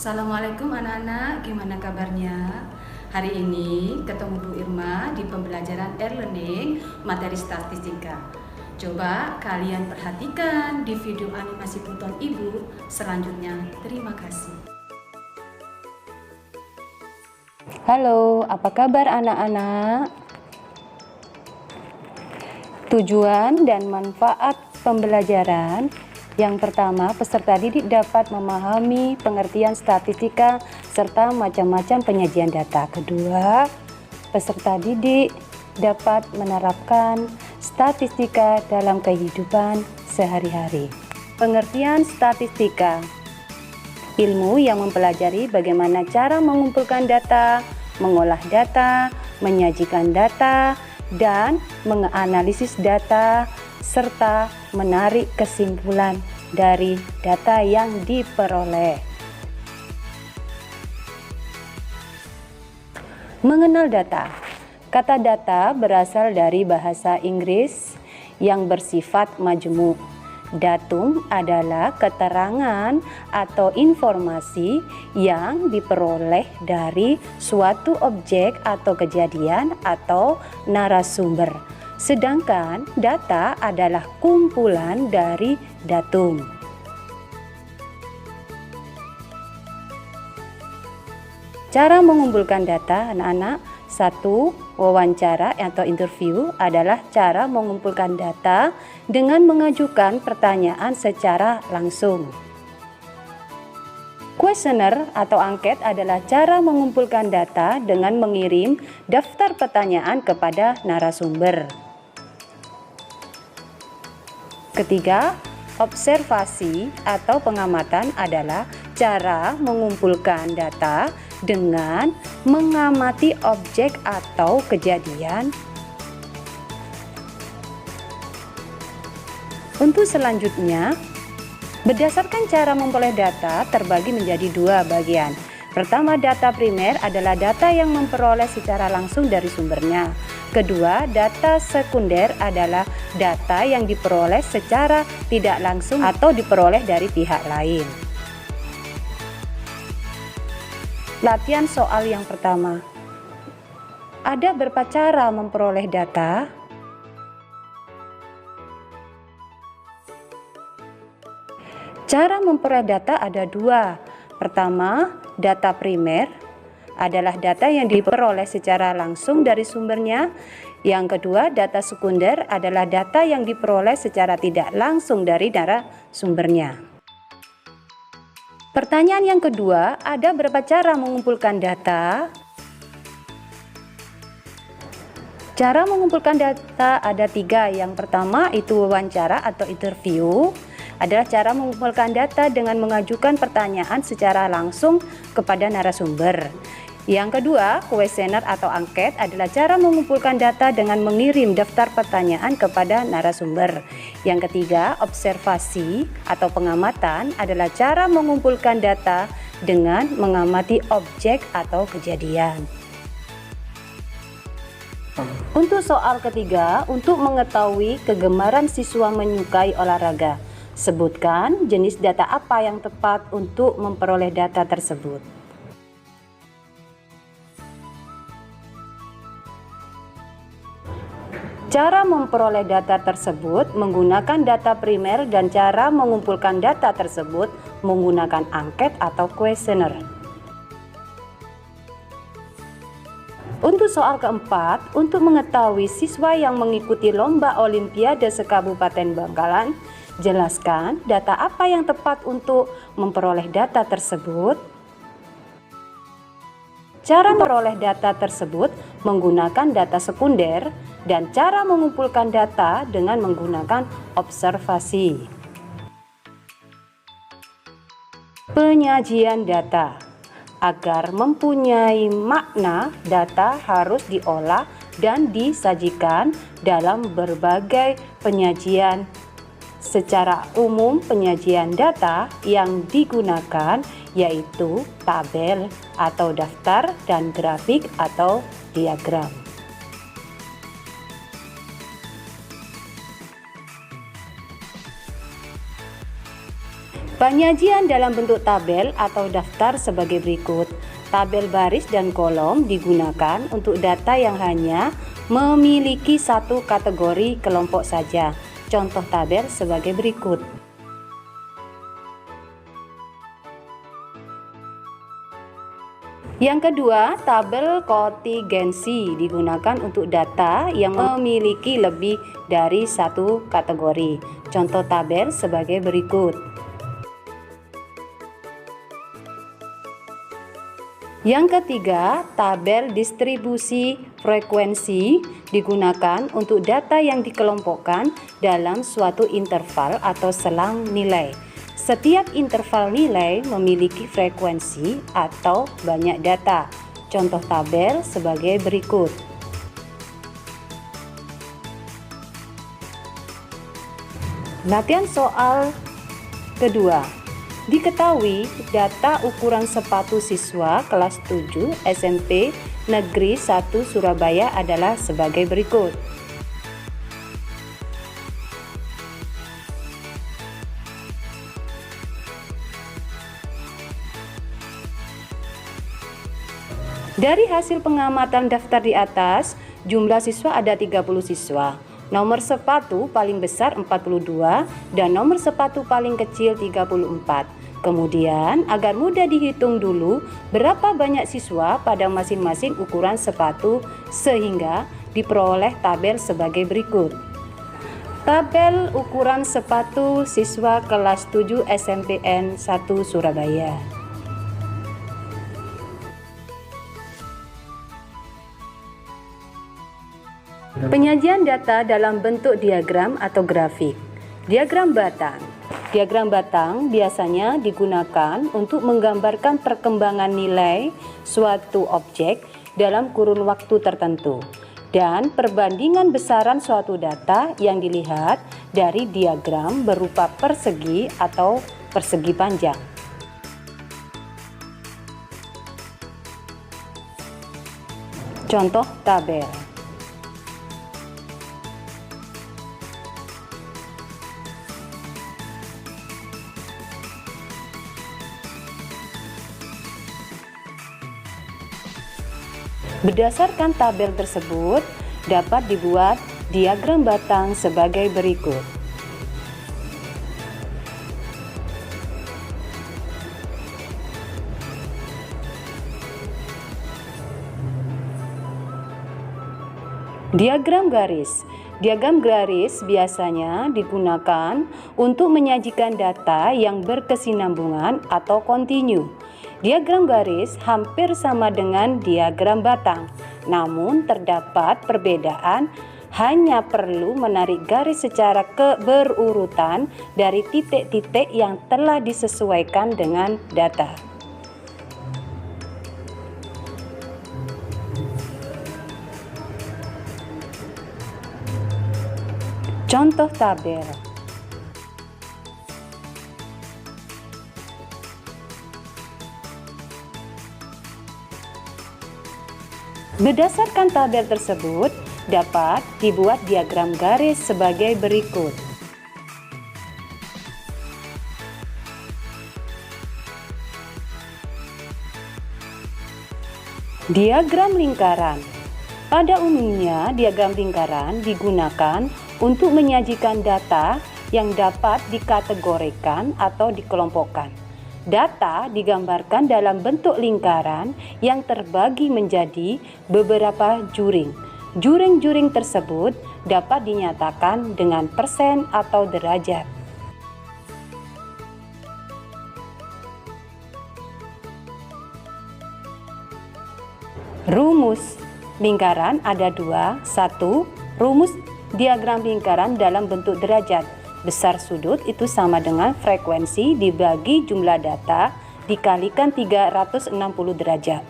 Assalamualaikum anak-anak, gimana kabarnya? Hari ini ketemu Bu Irma di pembelajaran e-learning materi statistika. Coba kalian perhatikan di video animasi buton Ibu selanjutnya. Terima kasih. Halo, apa kabar anak-anak? Tujuan dan manfaat pembelajaran. Yang pertama, peserta didik dapat memahami pengertian statistika serta macam-macam penyajian data. Kedua, peserta didik dapat menerapkan statistika dalam kehidupan sehari-hari. Pengertian statistika: ilmu yang mempelajari bagaimana cara mengumpulkan data, mengolah data, menyajikan data, dan menganalisis data, serta menarik kesimpulan dari data yang diperoleh. Mengenal data. Kata data berasal dari bahasa Inggris yang bersifat majmuk. Datum adalah keterangan atau informasi yang diperoleh dari suatu objek atau kejadian atau narasumber. Sedangkan data adalah kumpulan dari datum. Cara mengumpulkan data anak-anak. 1. Wawancara atau interview adalah cara mengumpulkan data dengan mengajukan pertanyaan secara langsung. Kuesioner atau angket adalah cara mengumpulkan data dengan mengirim daftar pertanyaan kepada narasumber. Ketiga, observasi atau pengamatan adalah cara mengumpulkan data dengan mengamati objek atau kejadian. Untuk selanjutnya, berdasarkan cara memperoleh data terbagi menjadi dua bagian. Pertama, data primer adalah data yang memperoleh secara langsung dari sumbernya. Kedua, data sekunder adalah data yang diperoleh secara tidak langsung atau diperoleh dari pihak lain. Latihan soal yang pertama. Ada berapa cara memperoleh data? Cara memperoleh data ada dua. Pertama, data primer adalah data yang diperoleh secara langsung dari sumbernya. Yang kedua, data sekunder adalah data yang diperoleh secara tidak langsung dari sumbernya. Pertanyaan yang kedua, ada berapa cara mengumpulkan data? Cara mengumpulkan data ada tiga. Yang pertama itu wawancara atau interview, adalah cara mengumpulkan data dengan mengajukan pertanyaan secara langsung kepada narasumber. Yang kedua, kuesioner atau angket adalah cara mengumpulkan data dengan mengirim daftar pertanyaan kepada narasumber. Yang ketiga, observasi atau pengamatan adalah cara mengumpulkan data dengan mengamati objek atau kejadian. Untuk soal ketiga, untuk mengetahui kegemaran siswa menyukai olahraga, sebutkan jenis data apa yang tepat untuk memperoleh data tersebut. Cara memperoleh data tersebut menggunakan data primer dan cara mengumpulkan data tersebut menggunakan angket atau kuesioner. Untuk soal keempat, untuk mengetahui siswa yang mengikuti lomba Olimpiade se-Kabupaten Bangkalan, jelaskan data apa yang tepat untuk memperoleh data tersebut. Cara memperoleh data tersebut menggunakan data sekunder dan cara mengumpulkan data dengan menggunakan observasi. Penyajian data. Agar mempunyai makna, data harus diolah dan disajikan dalam berbagai penyajian. Secara umum, penyajian data yang digunakan yaitu tabel atau daftar dan grafik atau diagram. Penyajian dalam bentuk tabel atau daftar sebagai berikut. Tabel baris dan kolom digunakan untuk data yang hanya memiliki satu kategori kelompok saja. Contoh tabel sebagai berikut. Yang kedua, tabel kontingensi digunakan untuk data yang memiliki lebih dari satu kategori. Contoh tabel sebagai berikut. Yang ketiga, tabel distribusi frekuensi digunakan untuk data yang dikelompokkan dalam suatu interval atau selang nilai. Setiap interval nilai memiliki frekuensi atau banyak data. Contoh tabel sebagai berikut. Latihan soal kedua. Diketahui data ukuran sepatu siswa kelas 7 SMP Negeri 1 Surabaya adalah sebagai berikut. Dari hasil pengamatan daftar di atas, jumlah siswa ada 30 siswa. Nomor sepatu paling besar 42 dan nomor sepatu paling kecil 34. Kemudian, agar mudah dihitung dulu berapa banyak siswa pada masing-masing ukuran sepatu sehingga diperoleh tabel sebagai berikut. Tabel ukuran sepatu siswa kelas 7 SMPN 1 Surabaya. Penyajian data dalam bentuk diagram atau grafik. Diagram batang. Diagram batang biasanya digunakan untuk menggambarkan perkembangan nilai suatu objek dalam kurun waktu tertentu dan perbandingan besaran suatu data yang dilihat dari diagram berupa persegi atau persegi panjang. Contoh tabel. Berdasarkan tabel tersebut, dapat dibuat diagram batang sebagai berikut. Diagram garis. Diagram garis biasanya digunakan untuk menyajikan data yang berkesinambungan atau kontinu. Diagram garis hampir sama dengan diagram batang, namun terdapat perbedaan, hanya perlu menarik garis secara berurutan dari titik-titik yang telah disesuaikan dengan data. Contoh tabel. Berdasarkan tabel tersebut, dapat dibuat diagram garis sebagai berikut. Diagram lingkaran. Pada umumnya, diagram lingkaran digunakan untuk menyajikan data yang dapat dikategorikan atau dikelompokkan. Data digambarkan dalam bentuk lingkaran yang terbagi menjadi beberapa juring. Juring-juring tersebut dapat dinyatakan dengan persen atau derajat. Rumus lingkaran ada dua. Satu, rumus diagram lingkaran dalam bentuk derajat. Besar sudut itu sama dengan frekuensi dibagi jumlah data dikalikan 360 derajat.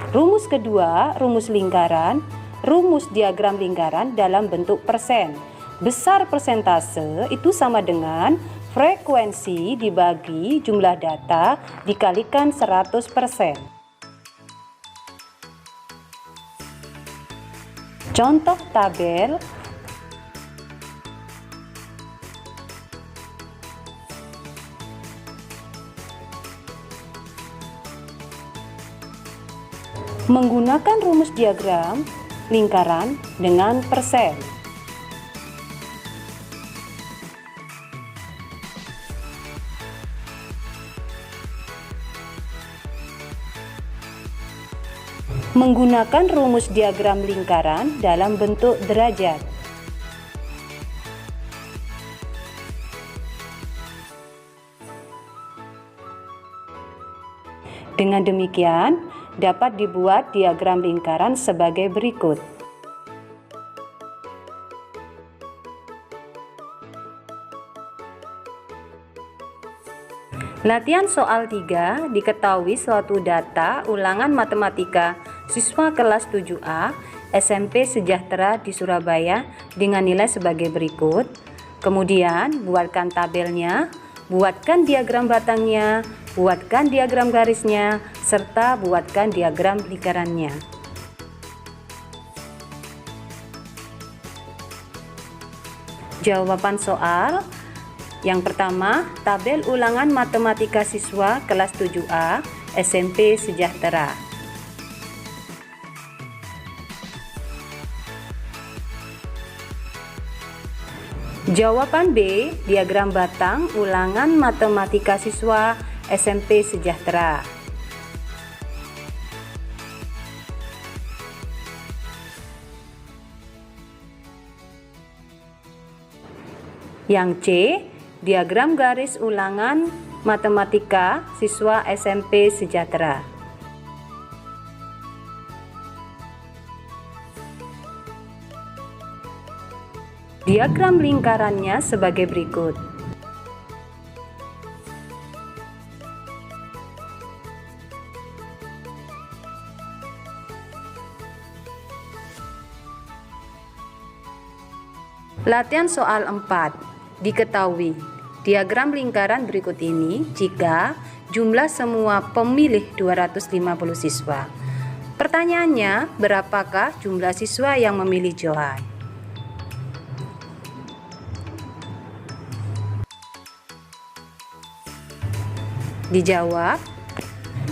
Rumus kedua, rumus lingkaran, rumus diagram lingkaran dalam bentuk persen. Besar persentase itu sama dengan frekuensi dibagi jumlah data dikalikan 100%. Contoh tabel. Menggunakan rumus diagram lingkaran dengan persen. Menggunakan rumus diagram lingkaran dalam bentuk derajat. Dengan demikian, dapat dibuat diagram lingkaran sebagai berikut. Latihan soal 3, diketahui suatu data ulangan matematika siswa kelas 7A SMP Sejahtera di Surabaya dengan nilai sebagai berikut. Kemudian, buatkan tabelnya, buatkan diagram batangnya, buatkan diagram garisnya, serta buatkan diagram lingkarannya. Jawaban soal yang pertama, tabel ulangan matematika siswa kelas 7A SMP Sejahtera. Jawaban B, diagram batang ulangan matematika siswa SMP Sejahtera. Yang C, diagram garis ulangan matematika siswa SMP Sejahtera. Diagram lingkarannya sebagai berikut. Latihan soal 4. Diketahui diagram lingkaran berikut ini jika jumlah semua pemilih 250 siswa. Pertanyaannya, berapakah jumlah siswa yang memilih Johan? Dijawab,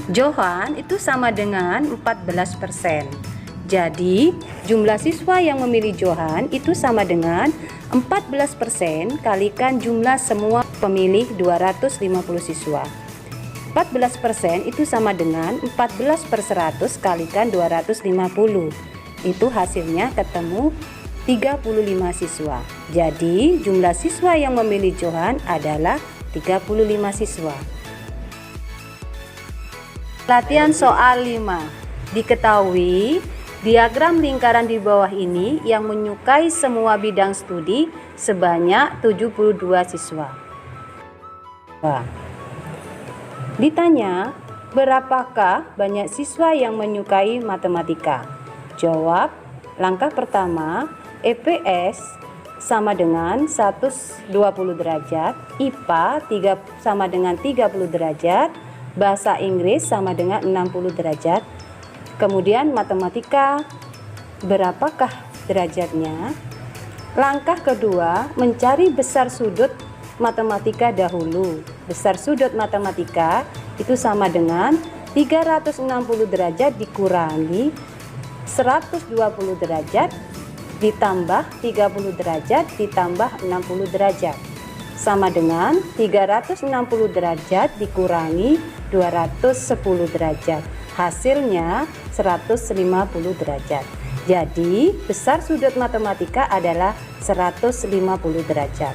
Johan itu sama dengan 14%. Jadi, jumlah siswa yang memilih Johan itu sama dengan 14% kalikan jumlah semua pemilih 250 siswa. 14% itu sama dengan 14/100 kalikan 250. Itu hasilnya ketemu 35 siswa. Jadi, jumlah siswa yang memilih Johan adalah 35 siswa. Latihan soal 5. Diketahui diagram lingkaran di bawah ini yang menyukai semua bidang studi sebanyak 72 siswa. Ditanya, berapakah banyak siswa yang menyukai matematika? Jawab, langkah pertama, EPS sama dengan 120 derajat, IPA sama dengan 30 derajat, Bahasa Inggris sama dengan 60 derajat. Kemudian matematika, berapakah derajatnya? Langkah kedua, mencari besar sudut matematika dahulu. Besar sudut matematika itu sama dengan 360 derajat dikurangi 120 derajat ditambah 30 derajat ditambah 60 derajat. Sama dengan 360 derajat dikurangi 210 derajat. Hasilnya 150 derajat. Jadi, besar sudut matematika adalah 150 derajat.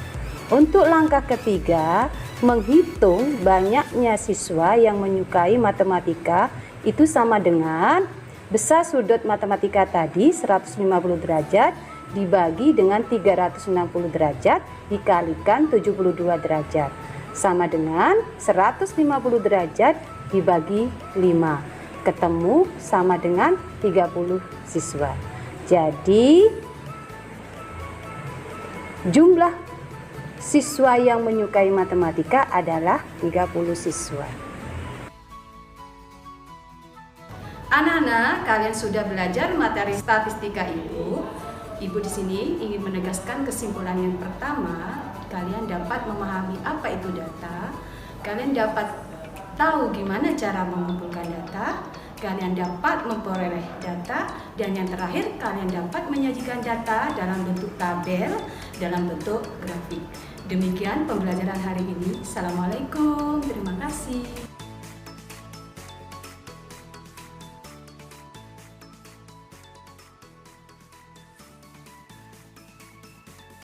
Untuk langkah ketiga, menghitung banyaknya siswa yang menyukai matematika itu sama dengan besar sudut matematika tadi 150 derajat dibagi dengan 360 derajat dikalikan 72 derajat sama dengan 150 derajat dibagi 5, ketemu sama dengan 30 siswa. Jadi jumlah siswa yang menyukai matematika adalah 30 siswa. Anak-anak, kalian sudah belajar materi statistika Ibu. Ibu di sini ingin menegaskan kesimpulan yang pertama, kalian dapat memahami apa itu data, kalian dapat tahu gimana cara mengumpulkan data, kalian dapat memperoleh data, dan yang terakhir kalian dapat menyajikan data dalam bentuk tabel, dalam bentuk grafik. Demikian pembelajaran hari ini. Assalamualaikum, terima kasih.